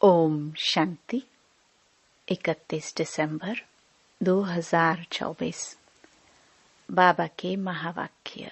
ओम शांति। 31 दिसंबर 2024। बाबा के महावाक्य।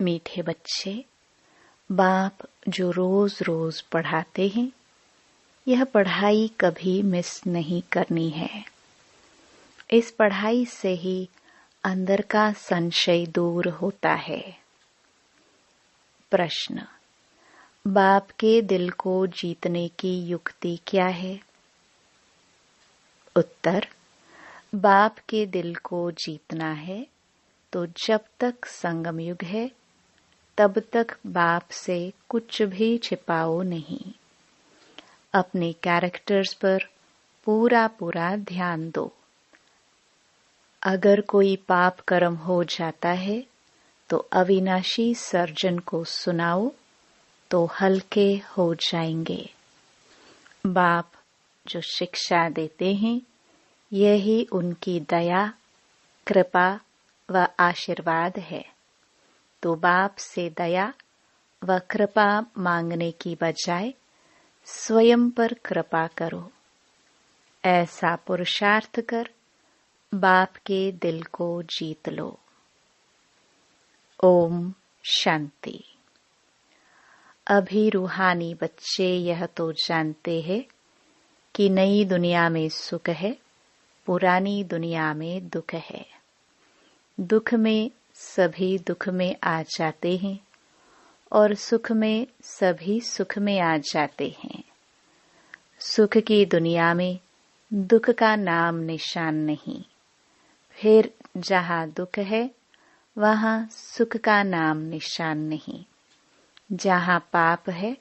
मीठे बच्चे, बाप जो रोज रोज पढ़ाते हैं, यह पढ़ाई कभी मिस नहीं करनी है। इस पढ़ाई से ही अंदर का संशय दूर होता है। प्रश्न: बाप के दिल को जीतने की युक्ति क्या है? उत्तर: बाप के दिल को जीतना है तो जब तक संगम युग है तब तक बाप से कुछ भी छिपाओ नहीं। अपने कैरेक्टर्स पर पूरा ध्यान दो। अगर कोई पाप कर्म हो जाता है तो अविनाशी सर्जन को सुनाओ तो हल्के हो जाएंगे। बाप जो शिक्षा देते हैं, यही उनकी दया, कृपा व आशीर्वाद है। तो बाप से दया व कृपा मांगने की बजाय स्वयं पर कृपा करो। ऐसा पुरुषार्थ कर बाप के दिल को जीत लो। ओम शांति। अभी रूहानी बच्चे यह तो जानते हैं कि नई दुनिया में सुख है, पुरानी दुनिया में दुख है। दुख में सभी दुख में आ जाते हैं और सुख में सभी सुख में आ जाते हैं। सुख की दुनिया में दुख का नाम निशान नहीं। फिर जहाँ दुख है वहाँ सुख का नाम निशान नहीं। जहाँ पाप है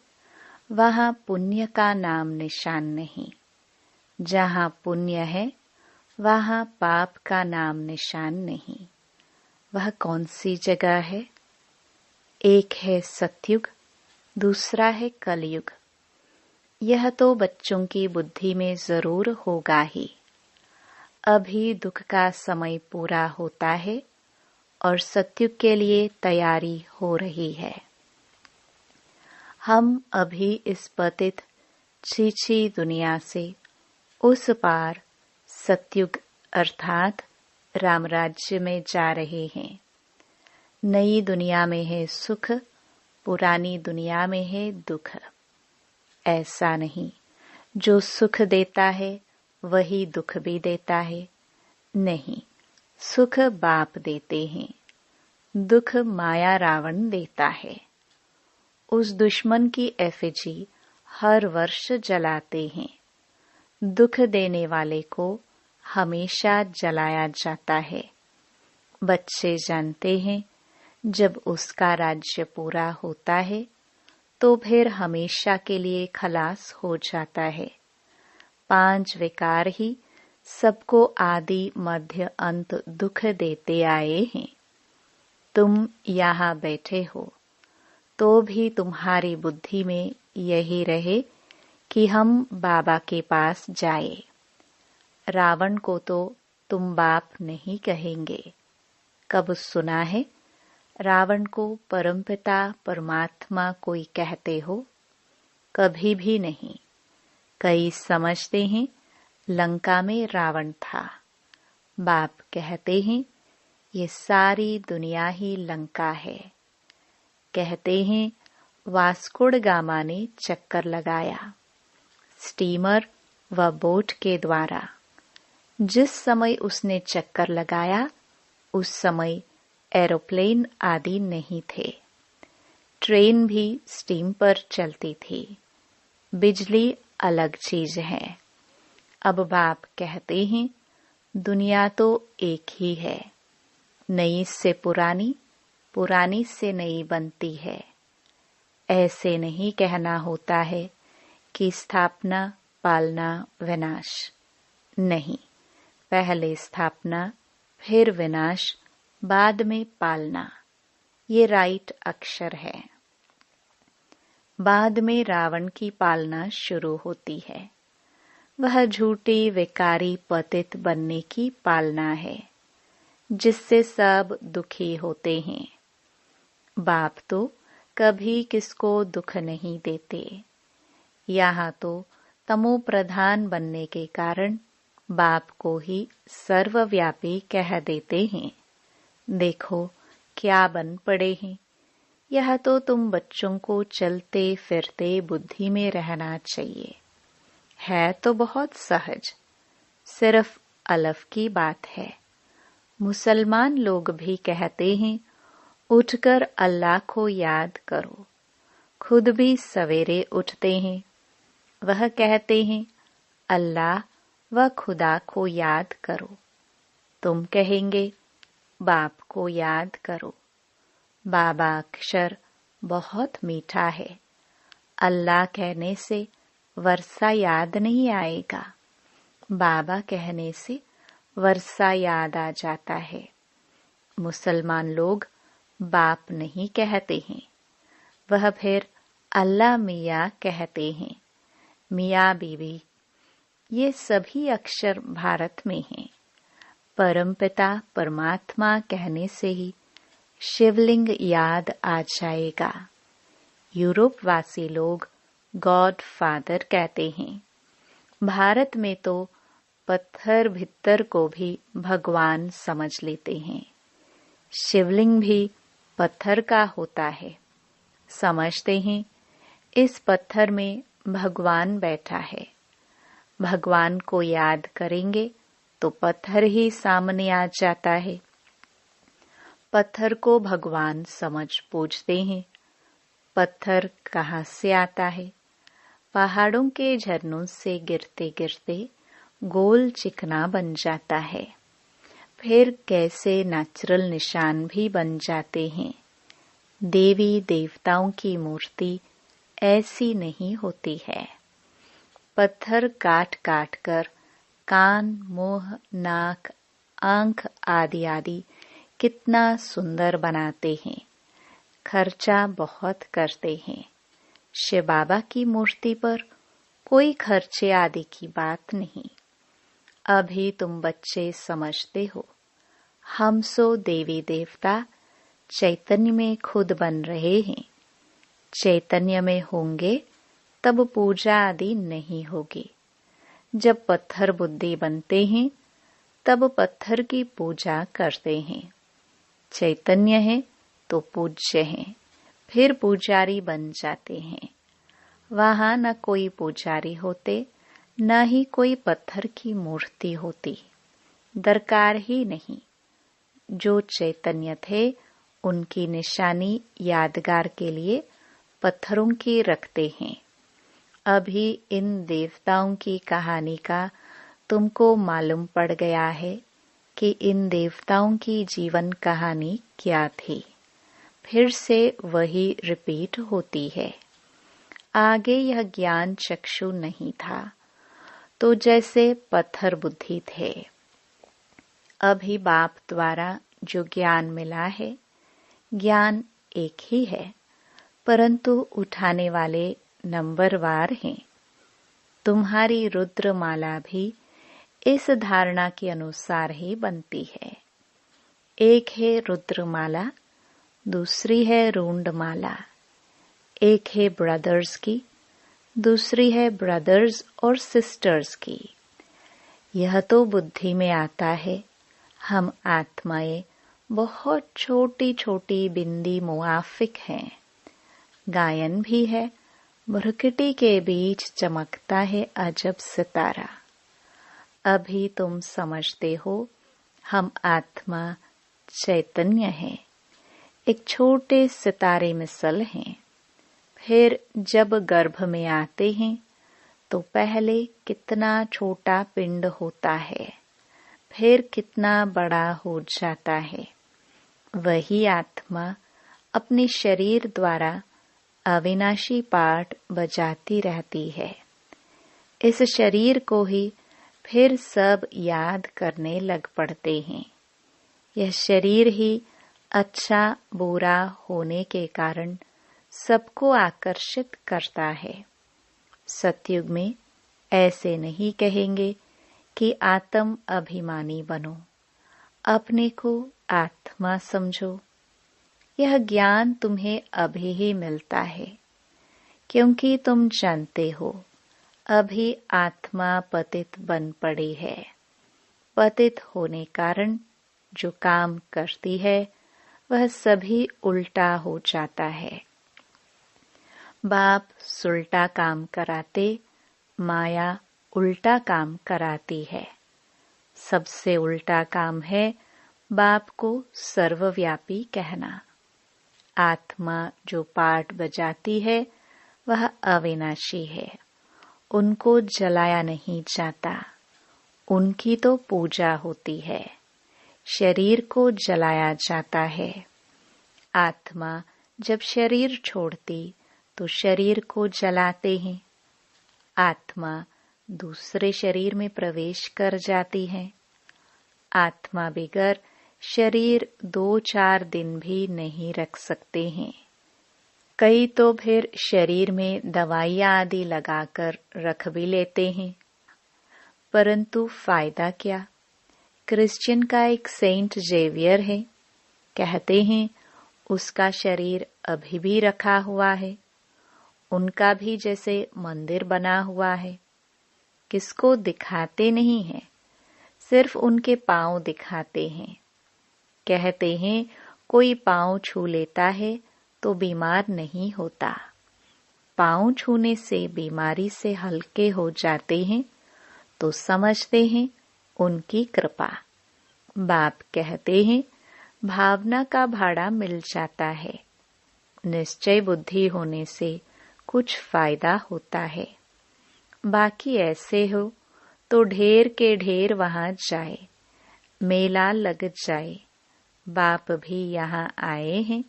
वहाँ पुण्य का नाम निशान नहीं। जहाँ पुण्य है वहाँ पाप का नाम निशान नहीं। वह कौन सी जगह है? एक है सतयुग, दूसरा है कलयुग। यह तो बच्चों की बुद्धि में जरूर होगा ही। अभी दुख का समय पूरा होता है और सतयुग के लिए तैयारी हो रही है। हम अभी इस पतित छीछी दुनिया से उस पार सतयुग अर्थात राम राज्य में जा रहे हैं। नई दुनिया में है सुख, पुरानी दुनिया में है दुख। ऐसा नहीं, जो सुख देता है वही दुख भी देता है। नहीं, सुख बाप देते हैं, दुख माया रावण देता है। उस दुश्मन की एफिजी हर वर्ष जलाते हैं। दुख देने वाले को हमेशा जलाया जाता है। बच्चे जानते हैं, जब उसका राज्य पूरा होता है तो फिर हमेशा के लिए खलास हो जाता है। 5 विकार ही सबको आदि मध्य अंत दुख देते आए हैं। तुम यहाँ बैठे हो तो भी तुम्हारी बुद्धि में यही रहे कि हम बाबा के पास जाए। रावण को तो तुम बाप नहीं कहेंगे। कब सुना है रावण को परमपिता परमात्मा कोई कहते हो? कभी भी नहीं। कई समझते हैं लंका में रावण था। बाप कहते हैं ये सारी दुनिया ही लंका है। कहते हैं वास्को ड गामा ने चक्कर लगाया स्टीमर व बोट के द्वारा। जिस समय उसने चक्कर लगाया उस समय एरोप्लेन आदि नहीं थे। ट्रेन भी स्टीम पर चलती थी। बिजली अलग चीज है। अब बाप कहते हैं दुनिया तो एक ही है। नई से पुरानी, पुरानी से नई बनती है। ऐसे नहीं कहना होता है कि स्थापना, पालना, विनाश। नहीं, पहले स्थापना, फिर विनाश, बाद में पालना। ये राइट अक्षर है। बाद में रावण की पालना शुरू होती है। वह झूठी विकारी पतित बनने की पालना है, जिससे सब दुखी होते हैं। बाप तो कभी किसको दुख नहीं देते। यहाँ तो तमो प्रधान बनने के कारण बाप को ही सर्वव्यापी कह देते हैं। देखो क्या बन पड़े हैं। यह तो तुम बच्चों को चलते फिरते बुद्धि में रहना चाहिए। है तो बहुत सहज, सिर्फ अलफ की बात है। मुसलमान लोग भी कहते हैं उठकर अल्लाह को याद करो। खुद भी सवेरे उठते हैं। वह कहते हैं अल्लाह व खुदा को याद करो। तुम कहेंगे बाप को याद करो। बाबा अक्षर बहुत मीठा है। अल्लाह कहने से वर्षा याद नहीं आएगा। बाबा कहने से वर्षा याद आ जाता है। मुसलमान लोग बाप नहीं कहते हैं। वह फिर अल्लाह मियाँ कहते हैं। मियाँ बीवी, ये सभी अक्षर भारत में हैं। परमपिता परमात्मा कहने से ही शिवलिंग याद आ जाएगा। यूरोप वासी लोग गॉड फादर कहते हैं। भारत में तो पत्थर भित्तर को भी भगवान समझ लेते हैं। शिवलिंग भी पत्थर का होता है। समझते हैं इस पत्थर में भगवान बैठा है। भगवान को याद करेंगे तो पत्थर ही सामने आ जाता है। पत्थर को भगवान समझ पूछते हैं। पत्थर कहाँ से आता है? पहाड़ों के झरनों से गिरते गिरते गोल चिकना बन जाता है। फिर कैसे नेचुरल निशान भी बन जाते हैं। देवी देवताओं की मूर्ति ऐसी नहीं होती है। पत्थर काट काट कर कान, मुंह, नाक, आंख आदि आदि कितना सुंदर बनाते हैं। खर्चा बहुत करते हैं। शिव बाबा की मूर्ति पर कोई खर्चे आदि की बात नहीं। अभी तुम बच्चे समझते हो। हम सो देवी देवता चैतन्य में खुद बन रहे हैं। चैतन्य में होंगे तब पूजा आदि नहीं होगी। जब पत्थर बुद्धि बनते हैं तब पत्थर की पूजा करते हैं। चैतन्य है तो पूज्य है, फिर पुजारी बन जाते हैं। वहां न कोई पुजारी होते, न ही कोई पत्थर की मूर्ति होती। दरकार ही नहीं। जो चैतन्य थे उनकी निशानी यादगार के लिए पत्थरों की रखते हैं। अभी इन देवताओं की कहानी का तुमको मालूम पड़ गया है कि इन देवताओं की जीवन कहानी क्या थी। फिर से वही रिपीट होती है। आगे यह ज्ञान चक्षु नहीं था तो जैसे पत्थर बुद्धि थे। अभी बाप द्वारा जो ज्ञान मिला है, ज्ञान एक ही है, परंतु उठाने वाले नंबरवार हैं। तुम्हारी रुद्रमाला भी इस धारणा के अनुसार ही बनती है। एक है रुद्रमाला, दूसरी है रूंडमाला। एक है ब्रदर्स की, दूसरी है ब्रदर्स और सिस्टर्स की। यह तो बुद्धि में आता है। हम आत्माएं बहुत छोटी छोटी बिंदी मुआफिक हैं। गायन भी है, भ्रुकुटी के बीच चमकता है अजब सितारा। अभी तुम समझते हो हम आत्मा चैतन्य हैं, एक छोटे सितारे मिसल हैं। फिर जब गर्भ में आते हैं तो पहले कितना छोटा पिंड होता है, फिर कितना बड़ा हो जाता है। वही आत्मा अपने शरीर द्वारा अविनाशी पाठ बजाती रहती है। इस शरीर को ही फिर सब याद करने लग पड़ते हैं। यह शरीर ही अच्छा बुरा होने के कारण सबको आकर्षित करता है। सतयुग में ऐसे नहीं कहेंगे कि आत्म अभिमानी बनो, अपने को आत्मा समझो। यह ज्ञान तुम्हें अभी ही मिलता है। क्योंकि तुम जानते हो अभी आत्मा पतित बन पड़ी है। पतित होने कारण जो काम करती है वह सभी उल्टा हो जाता है। बाप सुलटा काम कराते, माया उल्टा काम कराती है। सबसे उल्टा काम है बाप को सर्वव्यापी कहना। आत्मा जो पाठ बजाती है वह अविनाशी है, उनको जलाया नहीं जाता, उनकी तो पूजा होती है। शरीर को जलाया जाता है। आत्मा जब शरीर छोड़ती तो शरीर को जलाते हैं। आत्मा दूसरे शरीर में प्रवेश कर जाती है। आत्मा बगैर शरीर 2-4 दिन भी नहीं रख सकते हैं। कई तो फिर शरीर में दवाइयां आदि लगाकर रख भी लेते हैं, परंतु फायदा क्या। क्रिश्चियन का एक सेंट जेवियर है, कहते हैं उसका शरीर अभी भी रखा हुआ है। उनका भी जैसे मंदिर बना हुआ है। किसको दिखाते नहीं हैं, सिर्फ उनके पांव दिखाते हैं। कहते हैं कोई पांव छू लेता है तो बीमार नहीं होता। पांव छूने से बीमारी से हल्के हो जाते हैं तो समझते हैं उनकी कृपा। बाप कहते हैं भावना का भाड़ा मिल जाता है। निश्चय बुद्धि होने से कुछ फायदा होता है। बाकी ऐसे हो तो ढेर के ढेर वहां जाए, मेला लग जाए। बाप भी यहाँ आए हैं,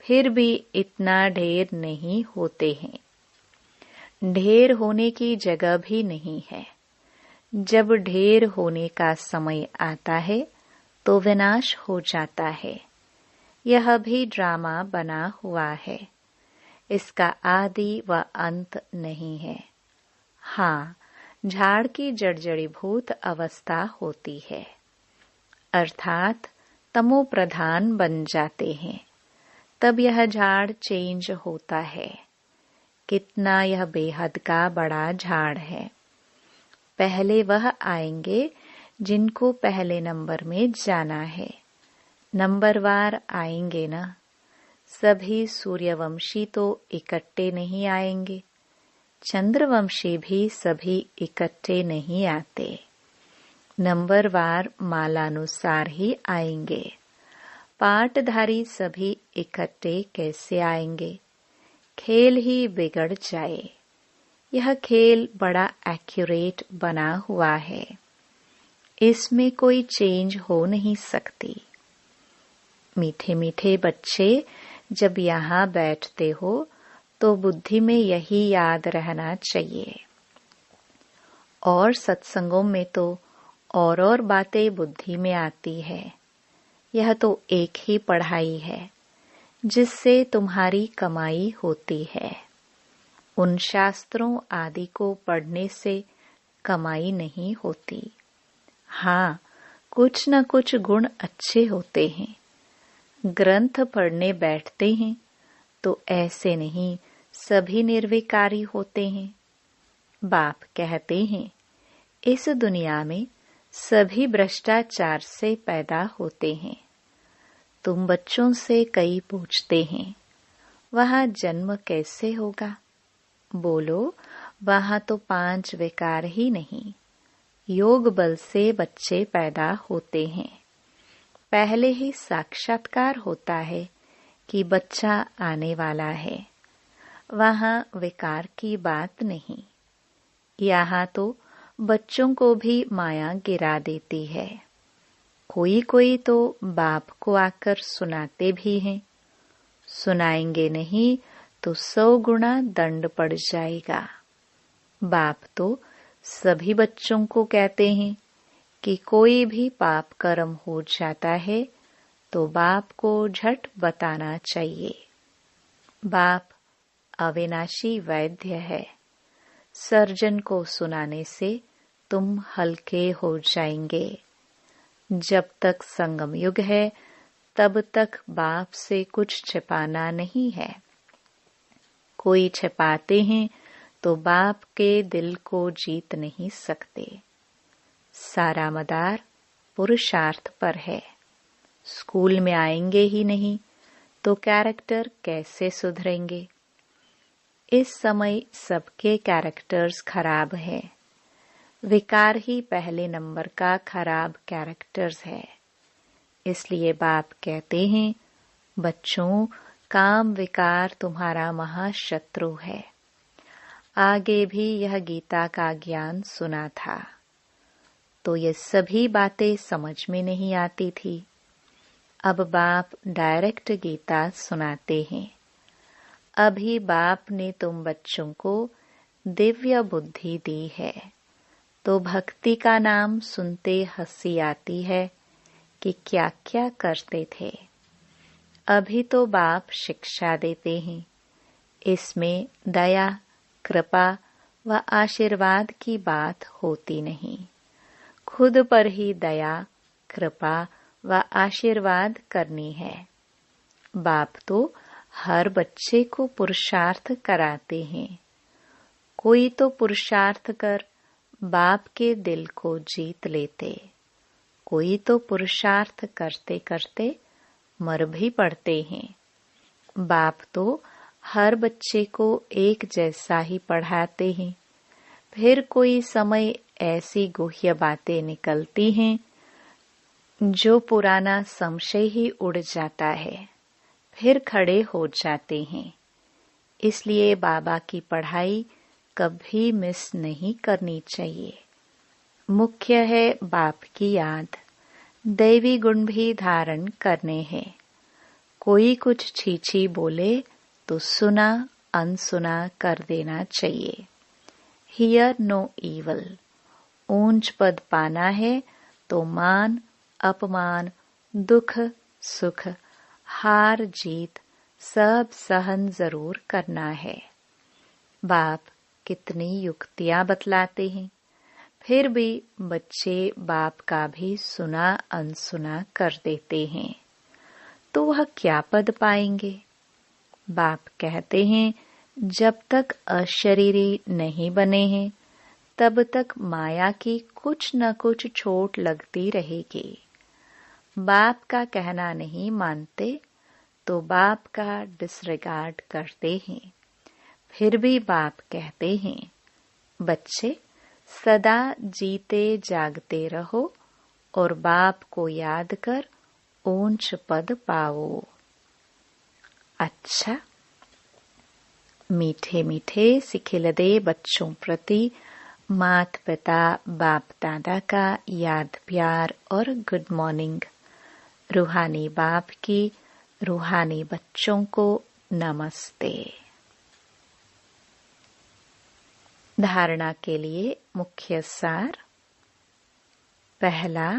फिर भी इतना ढेर नहीं होते हैं। ढेर होने की जगह भी नहीं है। जब ढेर होने का समय आता है तो विनाश हो जाता है। यह भी ड्रामा बना हुआ है। इसका आदि व अंत नहीं है। हाँ, झाड़ की जड़जड़ीभूत अवस्था होती है, अर्थात तमो प्रधान बन जाते हैं। तब यह झाड़ चेंज होता है। कितना यह बेहद का बड़ा झाड़ है। पहले वह आएंगे जिनको पहले नंबर में जाना है। नंबरवार आएंगे ना। सभी सूर्यवंशी तो इकट्ठे नहीं आएंगे। चंद्रवंशी भी सभी इकट्ठे नहीं आते। नंबरवार मालानुसार ही आएंगे। पाटधारी सभी इकट्ठे कैसे आएंगे। खेल ही बिगड़ जाए। यह खेल बड़ा एक्यूरेट बना हुआ है। इसमें कोई चेंज हो नहीं सकती। मीठे मीठे बच्चे जब यहाँ बैठते हो तो बुद्धि में यही याद रहना चाहिए। और सत्संगों में तो और बातें बुद्धि में आती है। यह तो एक ही पढ़ाई है जिससे तुम्हारी कमाई होती है। उन शास्त्रों आदि को पढ़ने से कमाई नहीं होती। हाँ, कुछ न कुछ गुण अच्छे होते हैं। ग्रंथ पढ़ने बैठते हैं तो ऐसे नहीं सभी निर्विकारी होते हैं। बाप कहते हैं इस दुनिया में सभी भ्रष्टाचार से पैदा होते हैं। तुम बच्चों से कई पूछते हैं वहाँ जन्म कैसे होगा। बोलो वहाँ तो 5 विकार ही नहीं, योग बल से बच्चे पैदा होते हैं। पहले ही साक्षात्कार होता है कि बच्चा आने वाला है। वहाँ विकार की बात नहीं। यहाँ तो बच्चों को भी माया गिरा देती है। कोई कोई तो बाप को आकर सुनाते भी हैं। सुनाएंगे नहीं तो 100 गुना दंड पड़ जाएगा। बाप तो सभी बच्चों को कहते हैं कि कोई भी पाप कर्म हो जाता है तो बाप को झट बताना चाहिए। बाप अविनाशी वैद्य है। सर्जन को सुनाने से तुम हल्के हो जाएंगे। जब तक संगम युग है तब तक बाप से कुछ छिपाना नहीं है। कोई छिपाते हैं तो बाप के दिल को जीत नहीं सकते। सारा मदार पुरुषार्थ पर है। स्कूल में आएंगे ही नहीं तो कैरेक्टर कैसे सुधरेंगे? इस समय सबके कैरेक्टर्स खराब है। विकार ही पहले नंबर का खराब कैरेक्टर्स है। इसलिए बाप कहते हैं, बच्चों, काम विकार तुम्हारा महाशत्रु है। आगे भी यह गीता का ज्ञान सुना था तो ये सभी बातें समझ में नहीं आती थी। अब बाप डायरेक्ट गीता सुनाते हैं। अभी बाप ने तुम बच्चों को दिव्य बुद्धि दी है तो भक्ति का नाम सुनते हंसी आती है कि क्या क्या करते थे। अभी तो बाप शिक्षा देते हैं। इसमें दया, कृपा व आशीर्वाद की बात होती नहीं। खुद पर ही दया, कृपा व आशीर्वाद करनी है। बाप तो हर बच्चे को पुरुषार्थ कराते हैं। कोई तो पुरुषार्थ कर बाप के दिल को जीत लेते, कोई तो पुरुषार्थ करते करते मर भी पड़ते हैं। बाप तो हर बच्चे को एक जैसा ही पढ़ाते हैं। फिर कोई समय ऐसी गुह्य बातें निकलती हैं जो पुराना संशय ही उड़ जाता है, फिर खड़े हो जाते हैं। इसलिए बाबा की पढ़ाई कभी मिस नहीं करनी चाहिए। मुख्य है बाप की याद। दैवी गुण भी धारण करने हैं। कोई कुछ छीछी बोले तो सुना अनसुना कर देना चाहिए। Hear no evil. ऊंच पद पाना है तो मान अपमान, दुख सुख, हार जीत सब सहन जरूर करना है। बाप कितनी युक्तियां बतलाते हैं, फिर भी बच्चे बाप का भी सुना अनसुना कर देते हैं, तो वह क्या पद पाएंगे? बाप कहते हैं, जब तक अशरीरी नहीं बने हैं तब तक माया की कुछ न कुछ चोट लगती रहेगी। बाप का कहना नहीं मानते तो बाप का डिसरिगार्ड करते हैं। फिर भी बाप कहते हैं, बच्चे सदा जीते जागते रहो और बाप को याद कर ऊंच पद पाओ। अच्छा, मीठे मीठे सिखिलदे बच्चों प्रति मात पिता बाप दादा का याद प्यार और गुड मॉर्निंग। रूहानी बाप की रूहानी बच्चों को नमस्ते। धारणा के लिए मुख्य सार। पहला,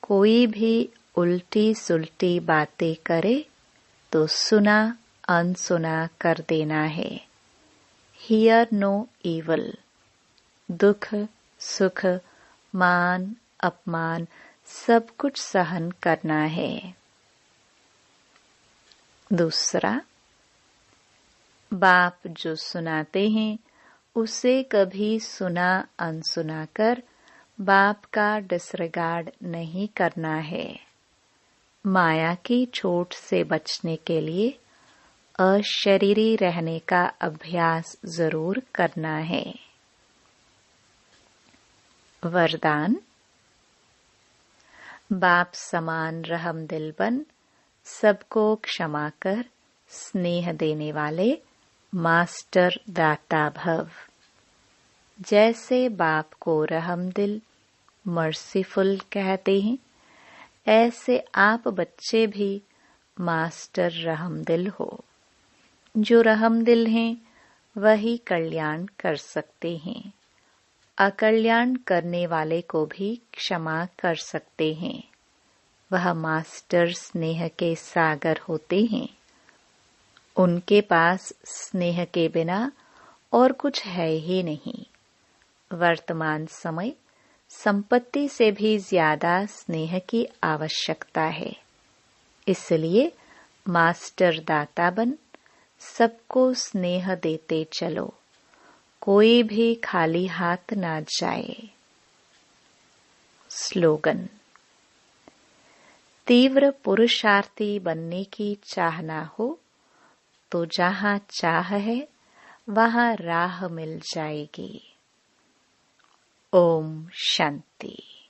कोई भी उल्टी सुल्टी बातें करे तो सुना अनसुना कर देना है। Hear no evil. दुख सुख मान अपमान सब कुछ सहन करना है। दूसरा, बाप जो सुनाते हैं उसे कभी सुना अनसुना कर बाप का डिसरिगार्ड नहीं करना है। माया की चोट से बचने के लिए अशरीरी रहने का अभ्यास जरूर करना है। वरदान। बाप समान रहम दिल बन सबको क्षमा कर स्नेह देने वाले मास्टर दाता भव। जैसे बाप को रहम दिल मर्सीफुल कहते हैं, ऐसे आप बच्चे भी मास्टर रहम दिल हो। जो रहम दिल हैं वही कल्याण कर सकते हैं। अकल्याण करने वाले को भी क्षमा कर सकते हैं। वह मास्टर स्नेह के सागर होते हैं। उनके पास स्नेह के बिना और कुछ है ही नहीं। वर्तमान समय संपत्ति से भी ज्यादा स्नेह की आवश्यकता है। इसलिए मास्टर दाता बन सबको स्नेह देते चलो, कोई भी खाली हाथ ना जाए। स्लोगन। तीव्र पुरुषार्थी बनने की चाह ना हो तो जहाँ चाह है वहाँ राह मिल जाएगी। ओम शांति।